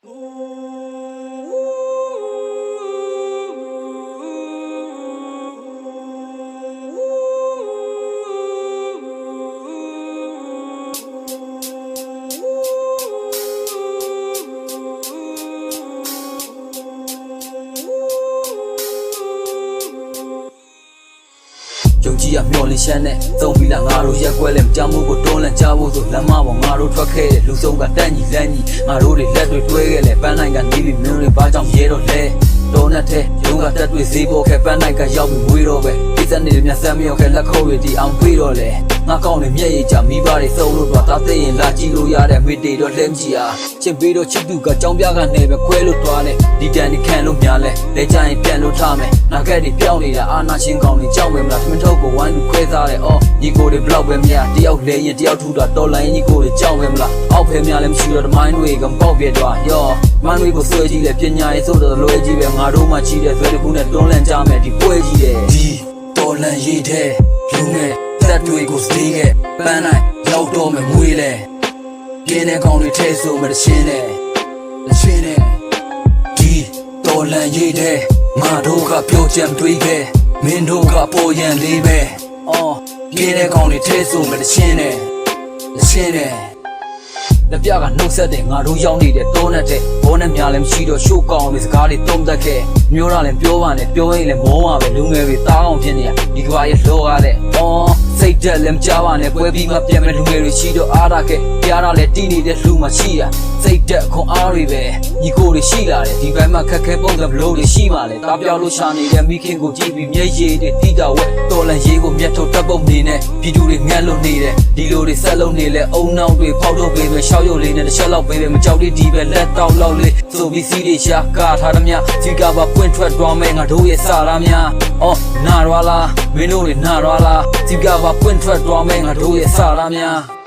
ယုံကြည်ရမျောလင်းရှမ်းနဲ့သုံးပြီးလာငါတို့ရက်ကွဲလဲမကြောက်မှုကိုတွန်းလှန်ကြဖို့ဆိုလမ်းမပေါ်ငါတို့ထွက်ခဲ့တဲ့လူဆုံးကတက်ညီလန်းညီငါတို့တွေလက်တွေတွဲခဲ့လဲပန်းနိုင်ကနေပြီးမင်းတွေဘာကြောင့်ရဲတော့လဲတော်နဲ့တဲ့ရုံးကတက်တွေဈေးပေါ်ခဲ့ပန်းနိုင်ကရောက်ပြီးမွေးတော့ပဲဒီစနေမြတ်ဆမ်းမြောက်ခဲ့လက်ခုပ်ရည်တီအောင်ပြေးတော့လဲငါကောင်းနေမျက်ရည်ကြမိပါတွေစုံလို့တော့တာသိရင်လာကြည့်လို့ရတဲ့မိတေတော့လှမ်းကြည့်အားချစ်ပြီးတော့ချစ်သူကကြောင်းပြကနေပဲခွဲလို့သွားလဲဒီတန်ဒီခံလို့များလဲလဲကြရင်ပြန်လို့ထားမယ်နာကက်တွေပြောင်းနေတာအာနာရှင်ကောင်းတွေကြောက်ပဲမလားသမင်းထုတ်ကိုဝိုင်းလူခွဲသားတယ်အော်ညီကိုတွေဘလောက်ပဲမြတ်တယောက်လဲရင်တယောက်ထူတာတော်လိုင်းညီကိုတွေကြောက်ပဲမလားအောက်ဖဲများလည်းမရှိတော့တမိုင်းတွေကပေါက်ပြဲသွားယောမန်းတွေကိုဆွဲကြည့်လဲပညာရေးဆိုတော့လွယ်ကြီးပဲငါတို့မှကြီးတဲ့ဆွဲတစ်ခုနဲ့တွန်းလှန်ကြမယ်ဒီပွဲကြီးတယ်ဒီတော်လန်ရေးတဲ့လူငယ်တက်တွေကိုစသေးခဲ့ပန်းနိုင်ရောက်တော့မယ်မွေးလဲပြင်းတဲ့ကောင်တွေထဲဆိုမှတချင်းနဲ့ဒီတော်လန်ရေးတဲ့ငါတို့ကပြောကြံတွေးခဲ့မင်းတို့ကပေါ်ရန်လေးပဲအော်ပြင်းတဲ့ကောင်တွေထဲဆိုမှတချင်းနဲ့လက်ပြကနှုတ်ဆက်တယ်ငါတို့ရောက်နေတဲ့တောနဲ့တဲ့ဘောနဲ့များလည်းမရှိတော့ရှိုးကောင်းပြီးစကားတွေတုံးတက်ခဲ့မျိုးရလည်းပြောပါနဲ့ပြောရင်လည်းမောပါပဲလူငယ်တွေတားအောင်ဖြစ်နေရဒီကဘာရဲ့လောကားတဲ့အော်စိတ်တက်လည်းမကြပါနဲ့ပွဲပြီးမှပြန်မဲ့လူငယ်တွေရှိတော့အားရခဲ့ပြားရလည်းတီးနေတဲ့လူမှရှိရစိတ်တက်ခွန်အားတွေပဲညီကိုတွေရှိလာတယ်ဒီဘက်မှာခက်ခဲပုံစံဘလို့တွေရှိမှလဲတားပြောက်လို့ရှာနေတဲ့မိခင်ကိုကြည့်ပြီးမျက်ရည်တွေတီးတာဝဲတော်လန်ရေးကိုမျက်ထုတ်တက်ပုံနေနဲ့ပြည်သူတွေငတ်လို့နေတယ်ဒီလိုတွေဆက်လုံးနေလဲအုံနောက်တွေဖောက်ထုတ်ပေးမယ်ရှောက်ရုပ်လေးနဲ့တစ်ချက်လောက်ပေးမယ်မကြောက်လေးဒီပဲလက်တောက်လောက်လေးဆိုပြီးစီးတွေရှာကာထားသမျှဒီကဘာပွင့်ထွက်သွားမယ်ငါတို့ရဲ့စာသားများအော်နာရွာလားမင်းတို့တွေနာရွာလားဒီကဘာပွင့်ထွက်သွားမယ်ငါတို့ရဲ့စာသားများ